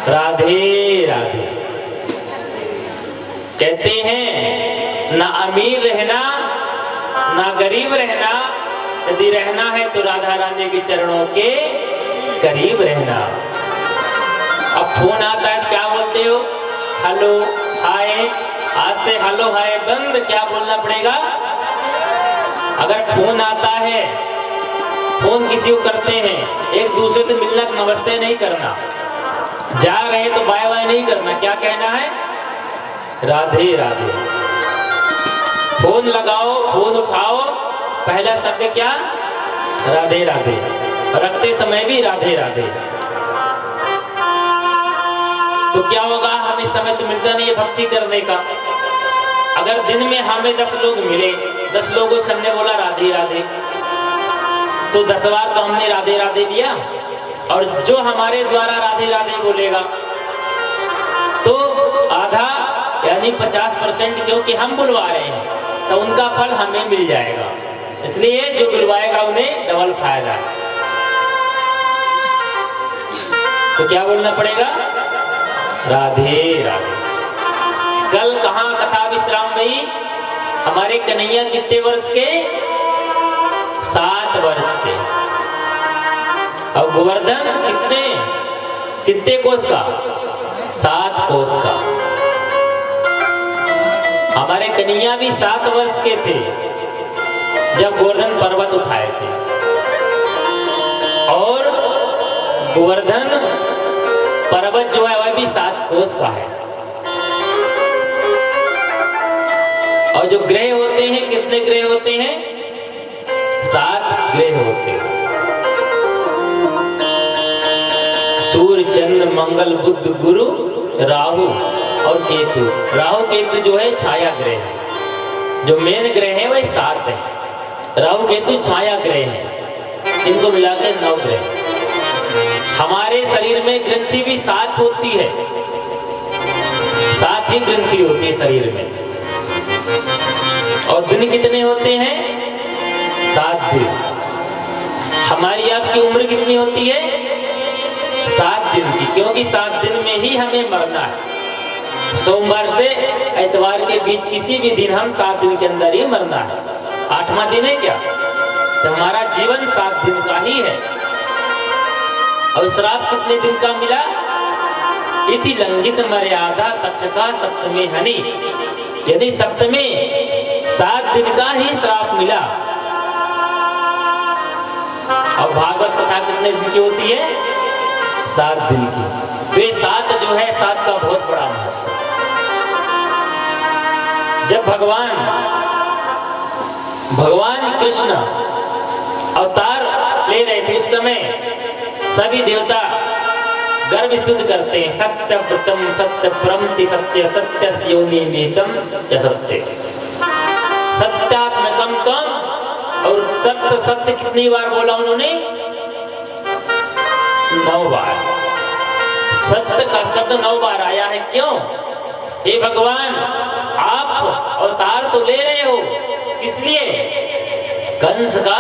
राधे राधे। कहते हैं ना अमीर रहना ना गरीब रहना, यदि रहना है तो राधा रानी के चरणों के करीब रहना। अब फोन आता है क्या बोलते हो? Hello hi. आज से हेलो हाय बंद, क्या बोलना पड़ेगा? अगर फोन आता है, फोन किसी को करते हैं, एक दूसरे से मिलना नमस्ते नहीं करना, जा रहे तो बाय बाय नहीं करना, क्या कहना है? राधे राधे। फोन लगाओ, फोन उठाओ, पहला शब्द क्या? राधे राधे। रखते समय भी राधे राधे। तो क्या होगा? हमें समय तो मिलता नहीं है भक्ति करने का। अगर दिन में हमें 10 लोग मिले, 10 लोगों से हमने बोला राधे राधे, तो 10 बार तो हमने राधे राधे दिया। और जो हमारे द्वारा राधे राधे बोलेगा तो आधा यानी 50%, क्योंकि हम बुलवा रहे हैं तो उनका फल हमें मिल जाएगा। इसलिए जो बुलवाएगा उन्हें डबल फायदा है। तो क्या बोलना पड़ेगा? राधे राधे। कल कहाँ कथा विश्राम गई? हमारे कन्हैया कितने वर्ष के? 7 वर्ष के। और गोवर्धन कितने कोस का? 7 कोस का। हमारे कन्हैया भी 7 वर्ष के थे जब गोवर्धन पर्वत उठाए थे। और गोवर्धन पर्वत जो है वह भी 7 कोस का है। और जो ग्रह होते हैं, कितने ग्रह होते हैं? 7 ग्रह होते हैं। सूर्य चंद्र मंगल बुध गुरु राहु और केतु। राहु केतु जो है छाया ग्रह है, जो मेन ग्रह है वह 7 है। राहु केतु छाया ग्रह है, इनको मिलाकर 9 ग्रह। हमारे शरीर में ग्रंथि भी 7 होती है, 7 ही ग्रंथि होती है शरीर में। और दिन कितने होते हैं? 7 दिन। हमारी आपकी उम्र कितनी होती है? 7 दिन की, क्योंकि 7 दिन में ही हमें मरना है। सोमवार से इतवार के बीच किसी भी दिन हम 7 दिन के अंदर ही मरना है। 8वां दिन है क्या? तो हमारा जीवन 7 दिन का ही है। और श्राप कितने दिन का मिला? इति लंघित मर्यादा तक्षका सप्तमे हनि। यदि सप्तमे 7 दिन का ही श्राप मिला। और भागवत कथा कितने दिन की होती है? 7 दिन की। वे 7 जो है 7 का बहुत बड़ा महत्व। जब भगवान कृष्ण अवतार ले रहे थे, उस समय सभी देवता गर्व स्तुति करते हैं। सत्य प्रतम सत्य प्रमति सत्य सत्य योनिमितम सत्य सत्यात्मकम तम। और सत्य सत्य कितनी बार बोला उन्होंने? 9 बार। सत्य का शब्द 9 बार आया है। क्यों? हे भगवान, आप अवतार तो ले रहे हो, इसलिए कंस का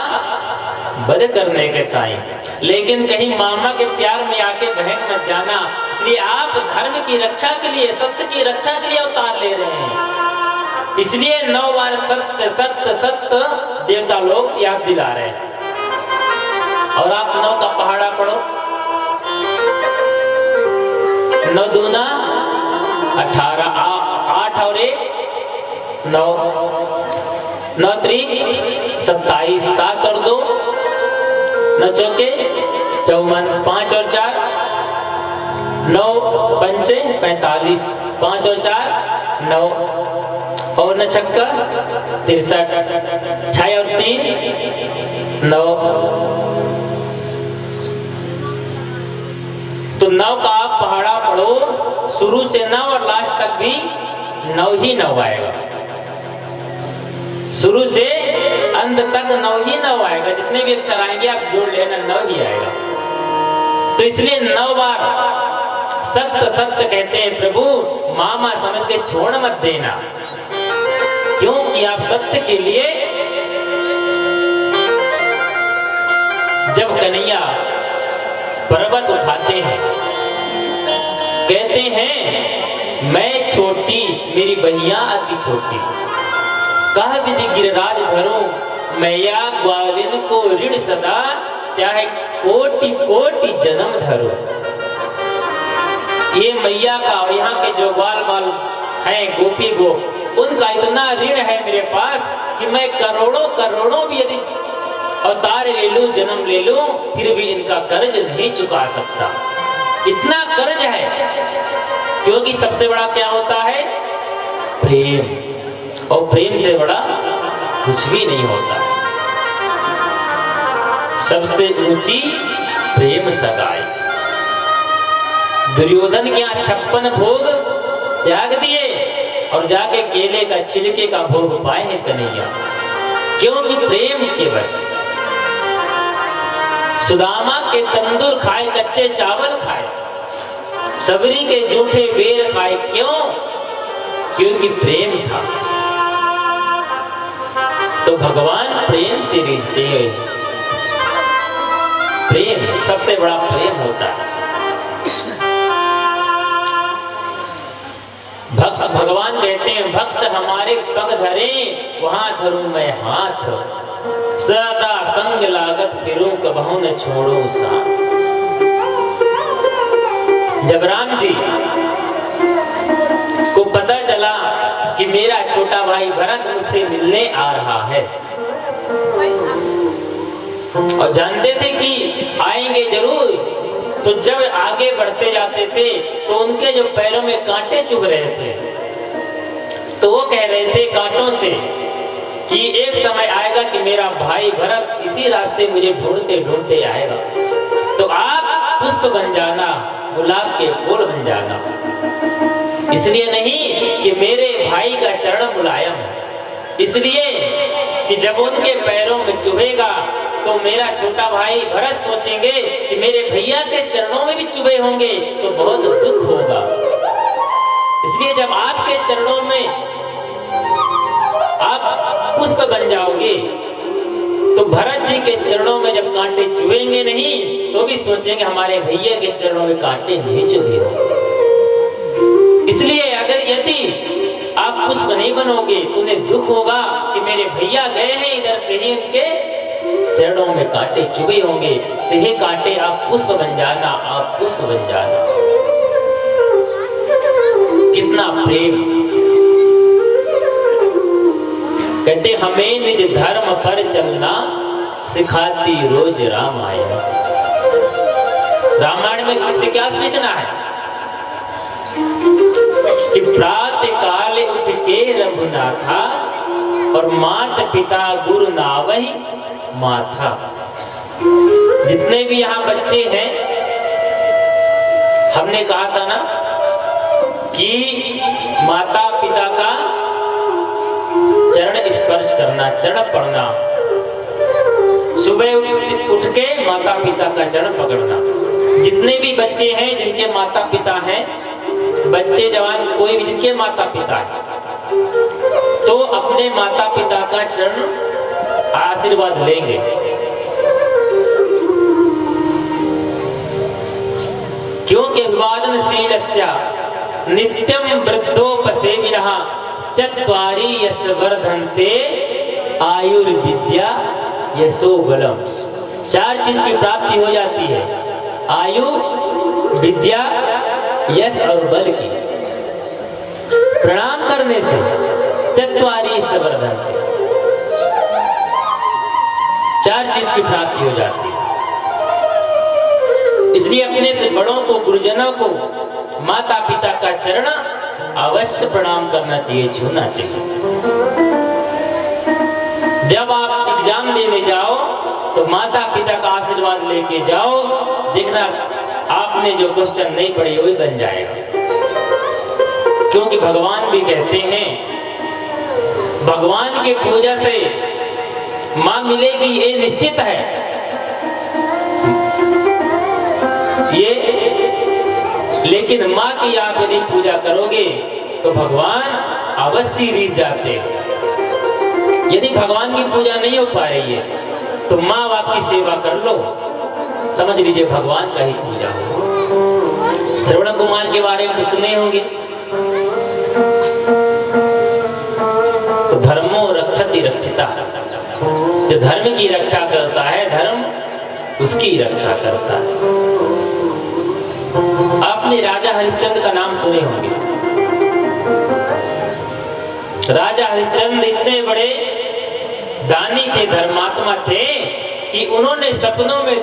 वध करने के टाइम, लेकिन कहीं मामा के प्यार में आके बहक मत जाना। इसलिए आप धर्म की रक्षा के लिए, सत्य की रक्षा के लिए अवतार ले रहे हैं। इसलिए 9 बार सत्य सत्य सत्य देवता लोग याद दिला रहे हैं। और आप 9 का पहाड़ा पढ़ो। 9 दूना 18, 8 और 1 9, 9 त्रिक 27, 7 और 2 9 चौके 54, 5 और 4 9 पंचे 45, 5 और 4 9 और 9 छक्का 63, 6 और 3 9। तो 9 का आप पहाड़ा पढ़ो, शुरू से 9 और लास्ट तक भी 9 ही 9 आएगा। शुरू से अंत तक 9 ही 9 आएगा। जितने भी अक्षर आएंगे आप जोड़ लेना, 9 ही आएगा। तो इसलिए 9 बार सत्य सत्य कहते हैं। प्रभु मामा समझ के छोड़ मत देना, क्योंकि आप सत्य के लिए जब कन्हैया पर्वत उठाते हैं कहते हैं मैं छोटी मेरी बहिया अति छोटी, कह विधि गिरिराज धरो मैया ग्वालिन को ऋण सदा, चाहे कोटि कोटि जन्म धरो। ये मैया का और यहाँ के जो ग्वाल बाल हैं गोपी गो, उनका इतना ऋण है मेरे पास कि मैं करोड़ों करोड़ों भी यदि अवतार ले लूं, जन्म ले लूं, फिर भी इनका कर्ज नहीं चुका सकता। इतना कर्ज है, क्योंकि सबसे बड़ा क्या होता है? प्रेम, और प्रेम से बड़ा कुछ भी नहीं होता। सबसे ऊंची प्रेम सगाई। दुर्योधन के यहाँ 56 भोग त्याग दिए और जाके केले का छिलके का भोग पाए हैं कन्हैया, क्योंकि प्रेम के वश। सुदामा के तंदूर खाए, कच्चे चावल खाए, सबरी के जूठे बेर खाए, क्यों? क्योंकि प्रेम था। तो भगवान प्रेम से रिश्ते हैं। प्रेम सबसे बड़ा प्रेम होता है। भगवान कहते हैं भक्त हमारे पग धरे वहां धरूं मैं हाथ, सदा संग लागत फिरूं कबहू न छोड़ो साथ। जब राम जी को पता चला कि मेरा छोटा भाई भरत मुझसे मिलने आ रहा है, और जानते थे कि आएंगे जरूर, तो जब आगे बढ़ते जाते थे तो उनके जो पैरों में कांटे चुभ रहे थे, तो वो कह रहे थे कांटों से कि एक समय आएगा कि मेरा भाई भरत इसी रास्ते मुझे ढूंढते ढूंढते आएगा, तो आप पुष्प बन जाना, गुलाब के फूल बन जाना। इसलिए नहीं कि मेरे भाई का चरण मुलायम है, इसलिए कि जब उनके पैरों में चुभेगा तो मेरा छोटा भाई भरत सोचेंगे कि मेरे भैया के चरणों में भी चुभे होंगे तो बहुत दुख होगा। इसलिए जब आपके चरणों में आप पुष्प बन जाओगे तो भरत जी के चरणों में जब कांटे चुभेंगे नहीं तो भी सोचेंगे हमारे भैया के चरणों में कांटे नहीं चुभे होंगे। इसलिए अगर यदि आप पुष्प नहीं बनोगे तो उन्हें दुख होगा कि मेरे भैया गए हैं, इधर से ही उनके चरणों में कांटे चुभे होंगे, तो ये कांटे आप पुष्प बन जाना, आप पुष्प बन जाना। कितना प्रेम। कहते हमें निज धर्म पर चलना सिखाती रोज रामायण। रामायण में किससे क्या सीखना है कि प्रातः काल उठ के रघुनाथा और मात पिता गुरु नावहि माथा। जितने भी यहाँ बच्चे हैं, हमने कहा था ना कि माता पिता का चरण स्पर्श करना, चरण पड़ना, सुबह उठ के माता पिता का चरण पकड़ना। जितने भी बच्चे हैं जिनके माता पिता हैं, बच्चे जवान कोई भी जिनके माता पिता है, तो अपने माता पिता का चरण आशीर्वाद लेंगे। क्योंकि अभिवादनशीलस्य नित्यं वृद्धोपसेविनः चत्वारि यस्य वर्धन्ते आयुर्विद्या यशो बलम। 4 चीज की प्राप्ति हो जाती है, आयु, विद्या, यश और बल की। प्रणाम करने से चत्वारि यस्य वर्धन्ते, 4 चीज की प्राप्ति हो जाती है। इसलिए अपने से बड़ों को, गुरुजनों को, माता पिता का चरण अवश्य प्रणाम करना चाहिए, छूना चाहिए। जब आप एग्जाम देने जाओ तो माता पिता का आशीर्वाद लेके जाओ, देखना आपने जो क्वेश्चन नहीं पढ़ी वही बन जाएगा। क्योंकि भगवान भी कहते हैं भगवान की पूजा से मां मिलेगी, ये निश्चित है। ये लेकिन मां की आप यदि पूजा करोगे तो भगवान अवश्य रीझ जाते हैं। यदि भगवान की पूजा नहीं हो पा रही है तो मां बाप की सेवा कर लो, समझ लीजिए भगवान का ही पूजा हो। श्रवण कुमार के बारे में तो सुने होंगे। तो धर्मो रक्षति रक्षिता, जो धर्म की रक्षा करता है, धर्म उसकी रक्षा करता है। आपने राजा हरिश्चंद्र का नाम सुने होंगे। राजा हरिश्चंद्र इतने बड़े दानी थे, धर्मात्मा थे कि उन्होंने सपनों में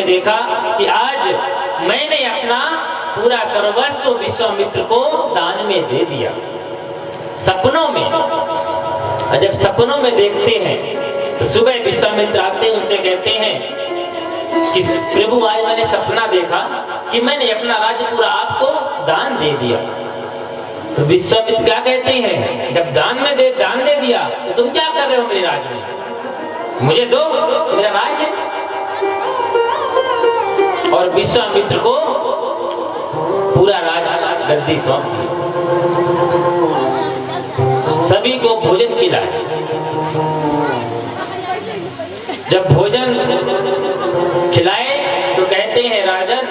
देखा कि आज मैंने अपना पूरा सर्वस्व विश्वामित्र को दान में दे दिया। सपनों में, जब सपनों में देखते हैं तो सुबह विश्वामित्र आते हैं, उनसे कहते हैं कि प्रभु आज मैंने सपना देखा कि मैंने अपना राज्य पूरा आपको दान दे दिया। तो विश्वामित्र क्या कहते हैं, जब दान दे दिया तो तुम क्या कर रहे हो मेरे राज्य में, मुझे दो, मेरा राज्य। और विश्वामित्र को पूरा राज्य गद्दी सौंप दी, सभी को भोजन खिलाया। जब भोजन खिलाए तो कहते हैं राजन,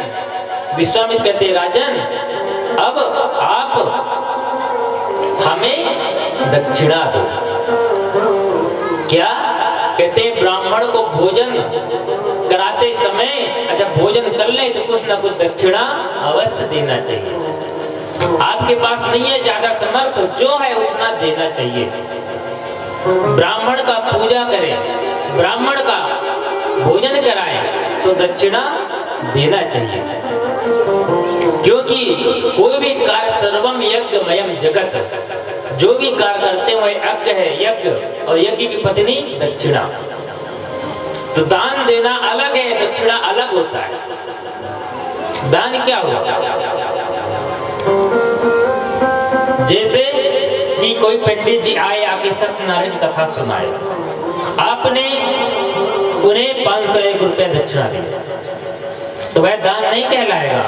विश्वामित्र कहते हैं राजन, अब आप हमें दक्षिणा दो। क्या कहते हैं, ब्राह्मण को भोजन कराते समय जब भोजन कर ले तो कुछ ना कुछ दक्षिणा अवश्य देना चाहिए। आपके पास नहीं है ज्यादा समर्थ, जो है उतना देना चाहिए। ब्राह्मण का पूजा करें, ब्राह्मण का भोजन कराए तो दक्षिणा देना चाहिए, क्योंकि कोई भी कार्य सर्वम यज्ञमयम जगत, जो भी कार्य करते हुए यज्ञ है, यज्ञ और यज्ञ की पत्नी दक्षिणा। तो दान देना अलग है, दक्षिणा अलग होता है। दान क्या होता है, जैसे कि कोई पंडित जी आए, आके सत्यनारायण कथा सुनाए, आपने उन्हें 501 रुपए दक्षिणा दी, तो वह दान नहीं कहलाएगा,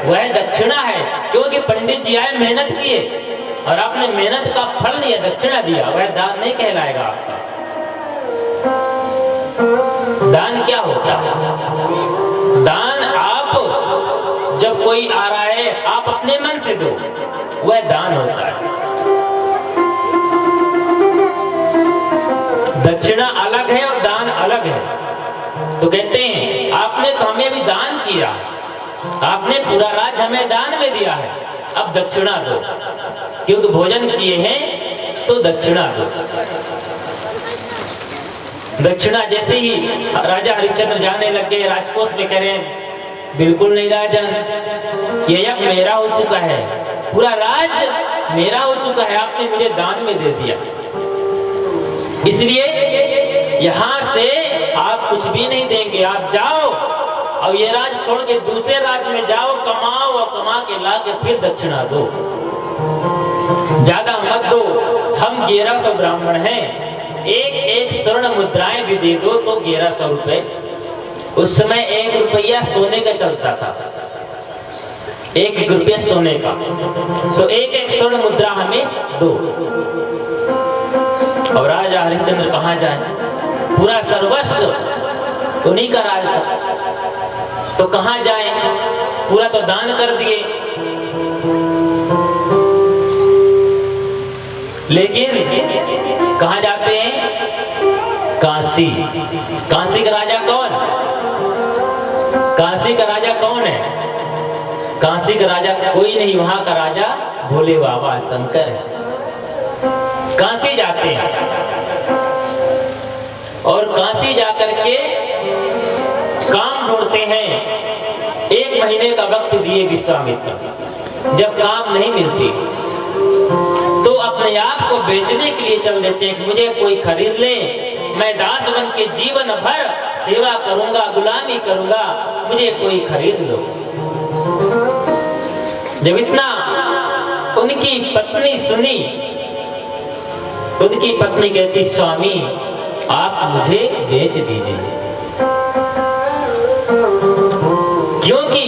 वह दक्षिणा है। क्योंकि पंडित जी आए, मेहनत किए और आपने मेहनत का फल लिया, दक्षिणा दिया, वह दान नहीं कहलाएगा आपका। दान क्या होता है, दान आप जब कोई आ रहा है आप अपने मन से दो, वह दान होता है। दक्षिणा अलग है और दान अलग है। तो कहते हैं आपने तो हमें भी दान किया, आपने पूरा राज्य हमें दान में दिया है, अब दक्षिणा दो, क्योंकि भोजन किए हैं तो दक्षिणा दो। दक्षिणा जैसे ही राजा हरिश्चंद्र जाने लगे, राजकोष में कह रहे हैं बिल्कुल नहीं राजन, ये यज्ञ मेरा हो चुका है, पूरा राज्य मेरा हो चुका है, आपने मुझे दान में दे दिया, इसलिए यहां से आप कुछ भी नहीं देंगे, आप जाओ और ये राज्य छोड़ के दूसरे राज्य में जाओ, कमाओ और कमा के ला के फिर दक्षिणा दो, ज्यादा मत दो। हम 1100 ब्राह्मण हैं, एक स्वर्ण मुद्राएं भी दे दो तो 1100 रुपए। उस समय 1 रुपया सोने का चलता था, 1 रुपया सोने का, तो एक स्वर्ण मुद्रा हमें दो। और राजा हरिश्चंद्र कहाँ जाए, पूरा सर्वस्व उन्हीं का राज था, तो कहाँ जाए, पूरा तो दान कर दिए। लेकिन कहाँ जाते हैं, काशी। काशी का राजा कौन, काशी का राजा कौन है, काशी का राजा कोई नहीं, वहां का राजा भोले बाबा शंकर है। काशी जाते हैं और काशी जाकर के काम ढूंढते हैं। 1 महीने का वक्त दिए विश्वामित्र, जब काम नहीं मिलती तो अपने आप को बेचने के लिए चल देते हैं, मुझे कोई खरीद ले, मैं दास बन के जीवन भर सेवा करूंगा, गुलामी करूंगा, मुझे कोई खरीद लो। जब इतना उनकी पत्नी सुनी, उनकी पत्नी कहती स्वामी आप मुझे बेच दीजिए, क्योंकि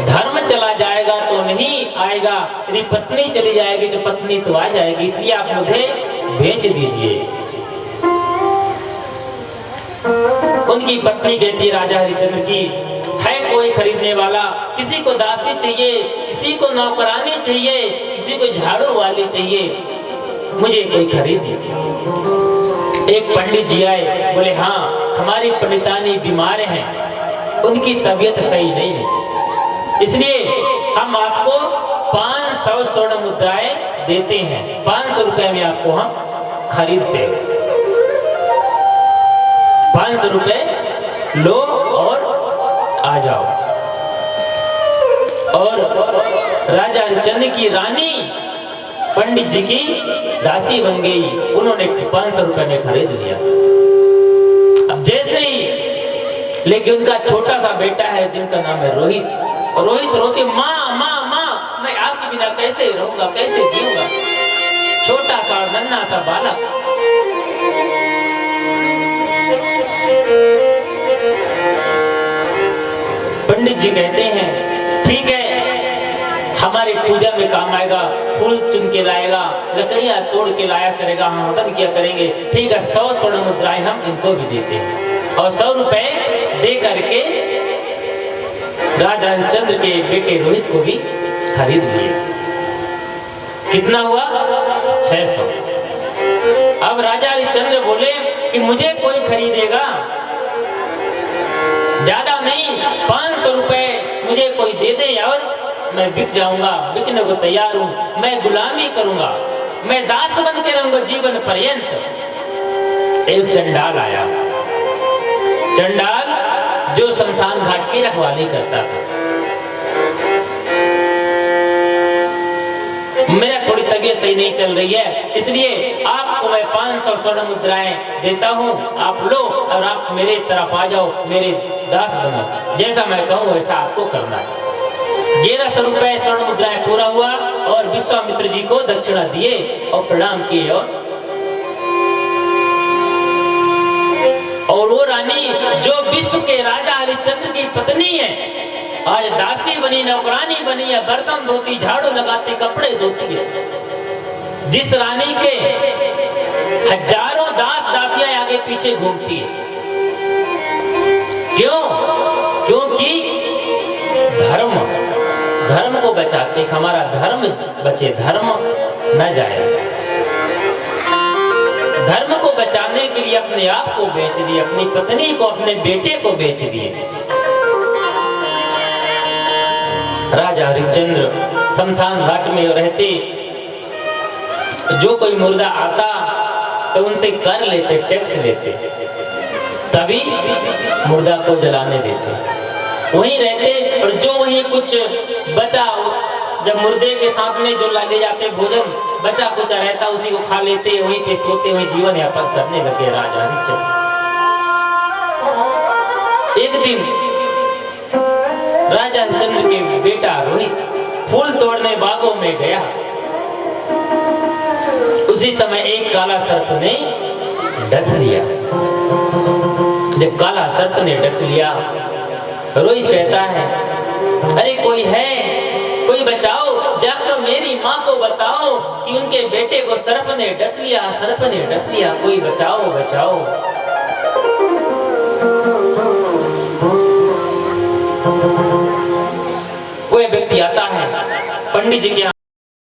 धर्म चला जाएगा तो नहीं आएगा, यदि पत्नी चली जाएगी तो पत्नी तो आ जाएगी, इसलिए आप मुझे बेच दीजिए। उनकी पत्नी कहती है राजा हरिश्चंद्र की, है कोई खरीदने वाला? किसी को दासी चाहिए, किसी को नौकरानी चाहिए, किसी को झाड़ू वाली चाहिए, मुझे कोई खरीदे। एक पंडित जी आए, बोले हाँ हमारी पंडितानी बीमार हैं, उनकी तबीयत सही नहीं है, इसलिए हम आपको 500 स्वर्ण मुद्राएं देते हैं, 500 रुपए में आपको हम खरीदते हैं। 500 रुपए लो और आ जाओ। और राजा हरिश्चंद्र की रानी पंडित जी की दासी बन गई, उन्होंने 500 रुपए में खरीद लिया। अब जैसे ही, लेकिन उनका छोटा सा बेटा है जिनका नाम है रोहित, और रोहित रोते माँ माँ माँ, मैं आपके बिना कैसे रहूंगा, कैसे जीऊंगा, छोटा सा नन्हा सा बालक। पंडित जी कहते हैं ठीक है, हमारी पूजा में काम आएगा, फूल चुन के लाएगा, लकड़ियां तोड़ के लाया करेगा, हम हवन किया करेंगे, ठीक है 100 स्वर्ण मुद्राएं हम इनको भी देते हैं। और 100 रुपए दे करके राजा हरिश्चंद्र के बेटे रोहित को भी खरीद लिए। कितना हुआ? 600। अब राजा हरिश्चंद्र बोले कि मुझे कोई खरीदेगा, ज्यादा नहीं, 500 रुपए मुझे कोई दे दे और मैं बिक जाऊंगा, बिकने को तैयार हूं, मैं गुलामी करूंगा, मैं दास बन के रहूंगा जीवन पर्यंत। एक चंडाल आया, चंडाल जो शमशान घाट की रखवाली करता था। मेरा थोड़ी तबीयत सही नहीं चल रही है, इसलिए आपको मैं 500 स्वर्ण मुद्राएं देता हूं, आप लो और आप मेरे तरफ आ जाओ, मेरे दास बनो, जैसा मैं कहूं वैसा आपको करना है। 1100 रुपए स्वर्ण मुद्राएं पूरा हुआ और विश्वामित्र जी को दक्षिणा दिए और प्रणाम किए। और वो रानी जो विश्व के राजा हरिश्चंद्र की पत्नी है, आज दासी बनी, नौकरानी बनी है, बर्तन धोती, झाड़ू लगाती, कपड़े धोती है। जिस रानी के हजारों दास दासियां आगे पीछे घूमती है, क्यों? क्योंकि धर्म, धर्म को बचाते, हमारा धर्म बचे, धर्म न जाए। धर्म को बचाने के लिए अपने आप को बेच दिए, अपनी पत्नी को, अपने बेटे को बेच दिए। राजा हरिश्चंद्र शमशान घाट में रहते, जो कोई मुर्दा आता तो उनसे कर लेते, टैक्स लेते, तभी मुर्दा को जलाने देते, वहीं रहते। और जो वहीं कुछ बचा, जब मुर्दे के सामने जो ले जाते भोजन बचा कुचा रहता, उसी को खा लेते, वहीं पे सोते हुए जीवन यापन करने लगे राजा हरिश्चंद्र। एक दिन राजा हरिश्चंद्र के बेटा रोहित फूल तोड़ने बागों में गया, उसी समय एक काला सर्प ने डस लिया। जब काला सर्प ने डस लिया, रोहित कहता है अरे कोई है, कोई बचाओ, जाकर मेरी माँ को बताओ कि उनके बेटे को सर्प ने डस लिया, सर्प ने डस लिया, कोई बचाओ बचाओ। कोई व्यक्ति आता है पंडित जी के यहाँ